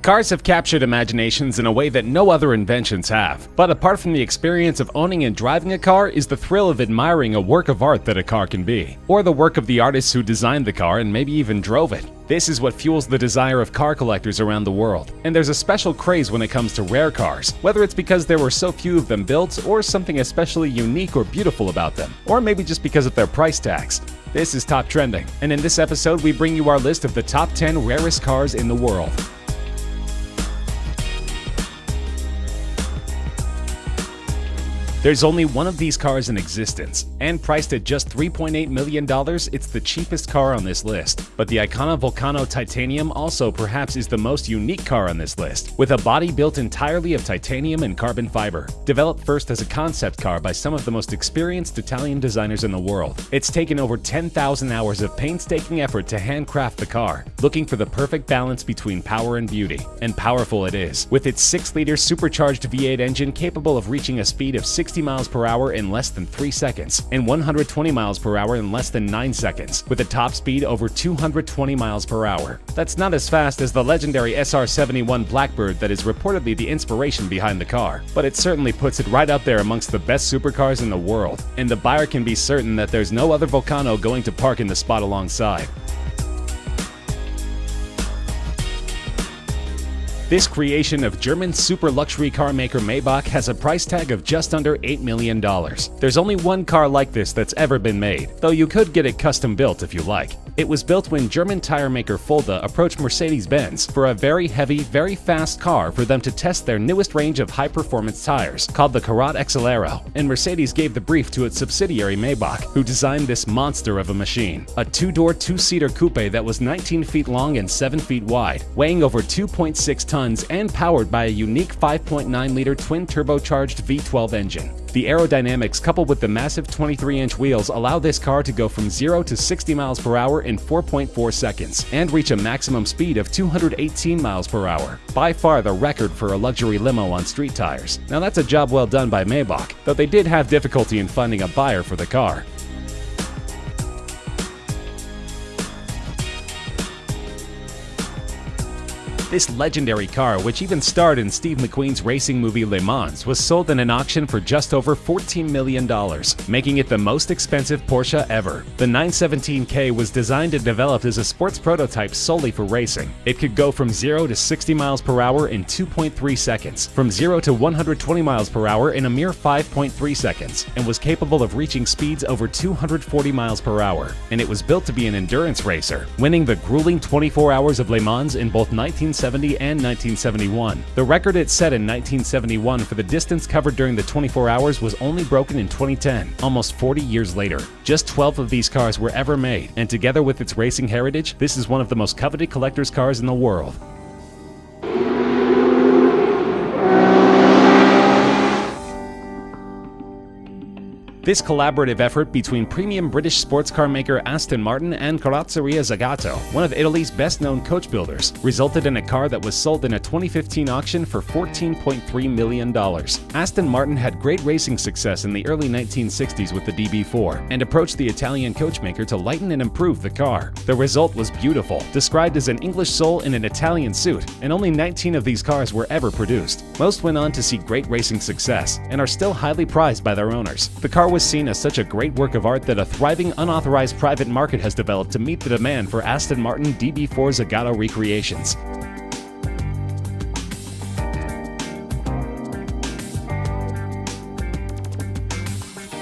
Cars have captured imaginations in a way that no other inventions have. But apart from the experience of owning and driving a car is the thrill of admiring a work of art that a car can be, or the work of the artists who designed the car and maybe even drove it. This is what fuels the desire of car collectors around the world. And there's a special craze when it comes to rare cars, whether it's because there were so few of them built, or something especially unique or beautiful about them, or maybe just because of their price tags. This is Top Trending, and in this episode we bring you our list of the top 10 rarest cars in the world. There's only one of these cars in existence, and priced at just $3.8 million, it's the cheapest car on this list. But the Icona Volcano Titanium also perhaps is the most unique car on this list, with a body built entirely of titanium and carbon fiber. Developed first as a concept car by some of the most experienced Italian designers in the world, it's taken over 10,000 hours of painstaking effort to handcraft the car, looking for the perfect balance between power and beauty. And powerful it is, with its 6-liter supercharged V8 engine capable of reaching a speed of 60 miles per hour in less than 3 seconds, and 120 miles per hour in less than 9 seconds, with a top speed over 220 miles per hour. That's not as fast as the legendary SR-71 Blackbird that is reportedly the inspiration behind the car, but it certainly puts it right up there amongst the best supercars in the world, and the buyer can be certain that there's no other Volcano going to park in the spot alongside. This creation of German super luxury car maker Maybach has a price tag of just under $8 million. There's only one car like this that's ever been made, though you could get it custom built if you like. It was built when German tire maker Fulda approached Mercedes-Benz for a very heavy, very fast car for them to test their newest range of high-performance tires, called the Karat XL, and Mercedes gave the brief to its subsidiary Maybach, who designed this monster of a machine. A 2-door, 2-seater coupe that was 19 feet long and 7 feet wide, weighing over 2.6 tons and powered by a unique 5.9-liter twin-turbocharged V12 engine. The aerodynamics coupled with the massive 23-inch wheels allow this car to go from 0 to 60 miles per hour in 4.4 seconds and reach a maximum speed of 218 miles per hour, by far the record for a luxury limo on street tires. Now that's a job well done by Maybach, though they did have difficulty in finding a buyer for the car. This legendary car, which even starred in Steve McQueen's racing movie Le Mans, was sold in an auction for just over $14 million, making it the most expensive Porsche ever. The 917K was designed and developed as a sports prototype solely for racing. It could go from 0 to 60 miles per hour in 2.3 seconds, from 0 to 120 miles per hour in a mere 5.3 seconds, and was capable of reaching speeds over 240 miles per hour. And it was built to be an endurance racer, winning the grueling 24 hours of Le Mans in both 1970 and 1971. The record it set in 1971 for the distance covered during the 24 hours was only broken in 2010, almost 40 years later. Just 12 of these cars were ever made, and together with its racing heritage, this is one of the most coveted collector's cars in the world. This collaborative effort between premium British sports car maker Aston Martin and Carrozzeria Zagato, one of Italy's best-known coach builders, resulted in a car that was sold in a 2015 auction for $14.3 million. Aston Martin had great racing success in the early 1960s with the DB4, and approached the Italian coachmaker to lighten and improve the car. The result was beautiful, described as an English soul in an Italian suit, and only 19 of these cars were ever produced. Most went on to see great racing success, and are still highly prized by their owners. The car was seen as such a great work of art that a thriving unauthorized private market has developed to meet the demand for Aston Martin DB4 Zagato recreations.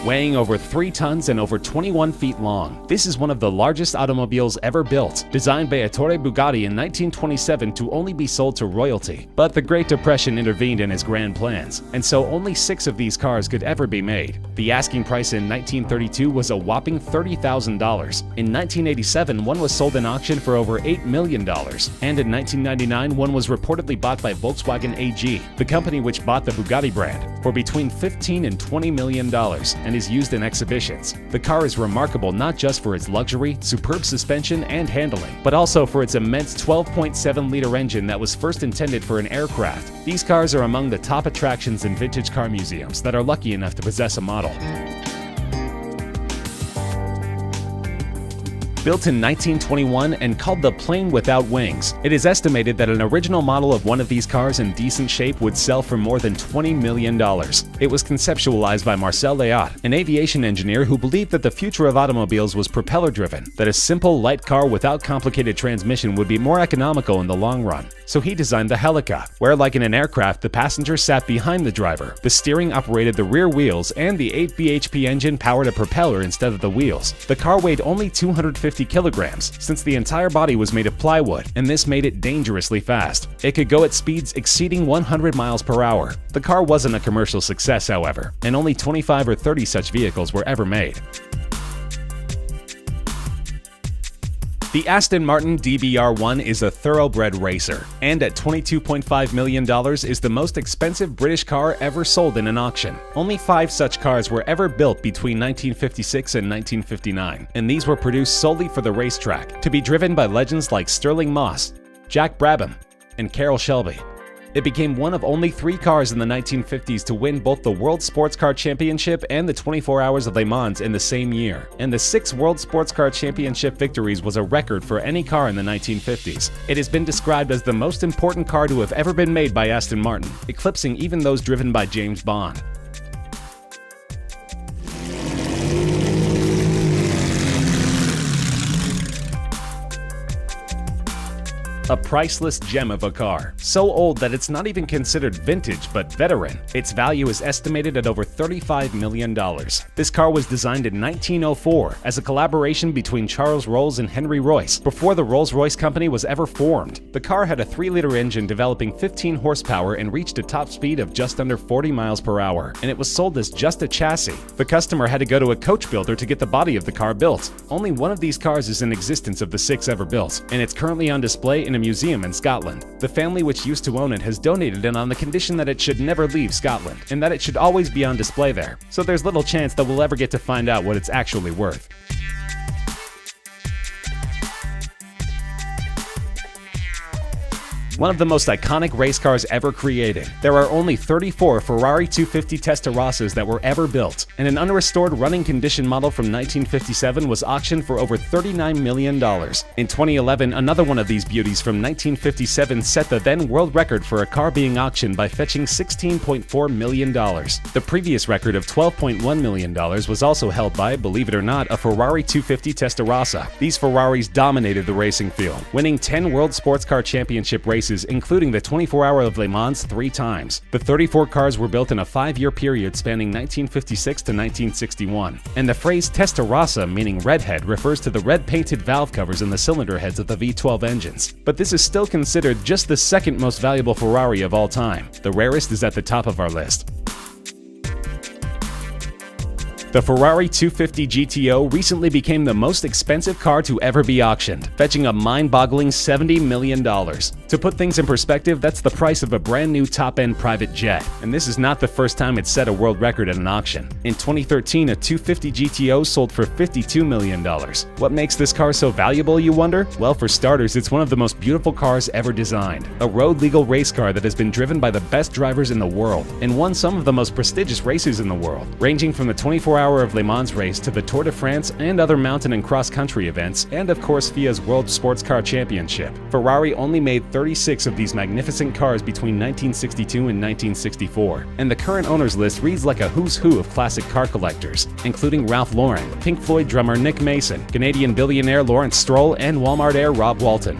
Weighing over 3 tons and over 21 feet long, this is one of the largest automobiles ever built, designed by Ettore Bugatti in 1927 to only be sold to royalty. But the Great Depression intervened in his grand plans, and so only 6 of these cars could ever be made. The asking price in 1932 was a whopping $30,000. In 1987, one was sold in auction for over $8 million, and in 1999, one was reportedly bought by Volkswagen AG, the company which bought the Bugatti brand, for between $15 and $20 million, and is used in exhibitions. The car is remarkable not just for its luxury, superb suspension, and handling, but also for its immense 12.7-liter engine that was first intended for an aircraft. These cars are among the top attractions in vintage car museums that are lucky enough to possess a model. Built in 1921 and called the plane without wings, it is estimated that an original model of one of these cars in decent shape would sell for more than $20 million. It was conceptualized by Marcel Léot, an aviation engineer who believed that the future of automobiles was propeller-driven, that a simple, light car without complicated transmission would be more economical in the long run. So he designed the Helica, where like in an aircraft, the passenger sat behind the driver, the steering operated the rear wheels, and the 8 bhp engine powered a propeller instead of the wheels. The car weighed only 250 kilograms, since the entire body was made of plywood, and this made it dangerously fast. It could go at speeds exceeding 100 miles per hour. The car wasn't a commercial success, however, and only 25 or 30 such vehicles were ever made. The Aston Martin DBR1 is a thoroughbred racer, and at $22.5 million is the most expensive British car ever sold in an auction. Only 5 such cars were ever built between 1956 and 1959, and these were produced solely for the racetrack, to be driven by legends like Stirling Moss, Jack Brabham, and Carroll Shelby. It became one of only 3 cars in the 1950s to win both the World Sports Car Championship and the 24 Hours of Le Mans in the same year, and the 6 World Sports Car Championship victories was a record for any car in the 1950s. It has been described as the most important car to have ever been made by Aston Martin, eclipsing even those driven by James Bond. A priceless gem of a car, so old that it's not even considered vintage but veteran. Its value is estimated at over $35 million. This car was designed in 1904 as a collaboration between Charles Rolls and Henry Royce, before the Rolls-Royce company was ever formed. The car had a 3-liter engine developing 15 horsepower and reached a top speed of just under 40 miles per hour, and it was sold as just a chassis. The customer had to go to a coach builder to get the body of the car built. Only one of these cars is in existence of the 6 ever built, and it's currently on display in a museum in Scotland. The family which used to own it has donated it on the condition that it should never leave Scotland, and that it should always be on display there, so there's little chance that we'll ever get to find out what it's actually worth. One of the most iconic race cars ever created. There are only 34 Ferrari 250 Testarossas that were ever built, and an unrestored running condition model from 1957 was auctioned for over $39 million. In 2011, another one of these beauties from 1957 set the then world record for a car being auctioned by fetching $16.4 million. The previous record of $12.1 million was also held by, believe it or not, a Ferrari 250 Testarossa. These Ferraris dominated the racing field, winning 10 World Sports Car Championship races, including the 24 Hour of Le Mans 3 times. The 34 cars were built in a 5-year period spanning 1956 to 1961, and the phrase Testarossa, meaning redhead, refers to the red painted valve covers in the cylinder heads of the V12 engines. But this is still considered just the second most valuable Ferrari of all time. The rarest is at the top of our list. The Ferrari 250 GTO recently became the most expensive car to ever be auctioned, fetching a mind-boggling $70 million. To put things in perspective, that's the price of a brand new top-end private jet. And this is not the first time it's set a world record at an auction. In 2013, a 250 GTO sold for $52 million. What makes this car so valuable, you wonder? Well, for starters, it's one of the most beautiful cars ever designed. A road-legal race car that has been driven by the best drivers in the world, and won some of the most prestigious races in the world, ranging from the 24 Hour of Le Mans race to the Tour de France and other mountain and cross-country events, and of course FIA's World Sports Car Championship. Ferrari only made 36 of these magnificent cars between 1962 and 1964, and the current owners list reads like a who's who of classic car collectors, including Ralph Lauren, Pink Floyd drummer Nick Mason, Canadian billionaire Lawrence Stroll, and Walmart heir Rob Walton.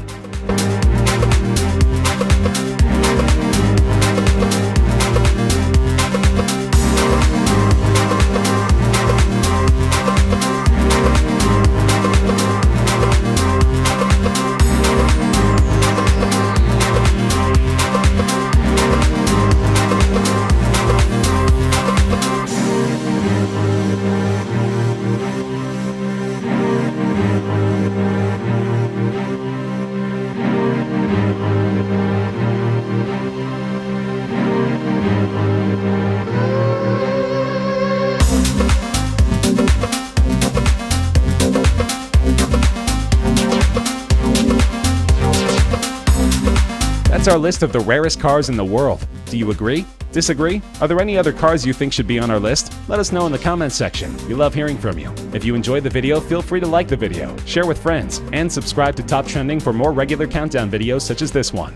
That's our list of the rarest cars in the world. Do you agree? Disagree? Are there any other cars you think should be on our list? Let us know in the comments section. We love hearing from you. If you enjoyed the video, feel free to like the video, share with friends, and subscribe to Top Trending for more regular countdown videos such as this one.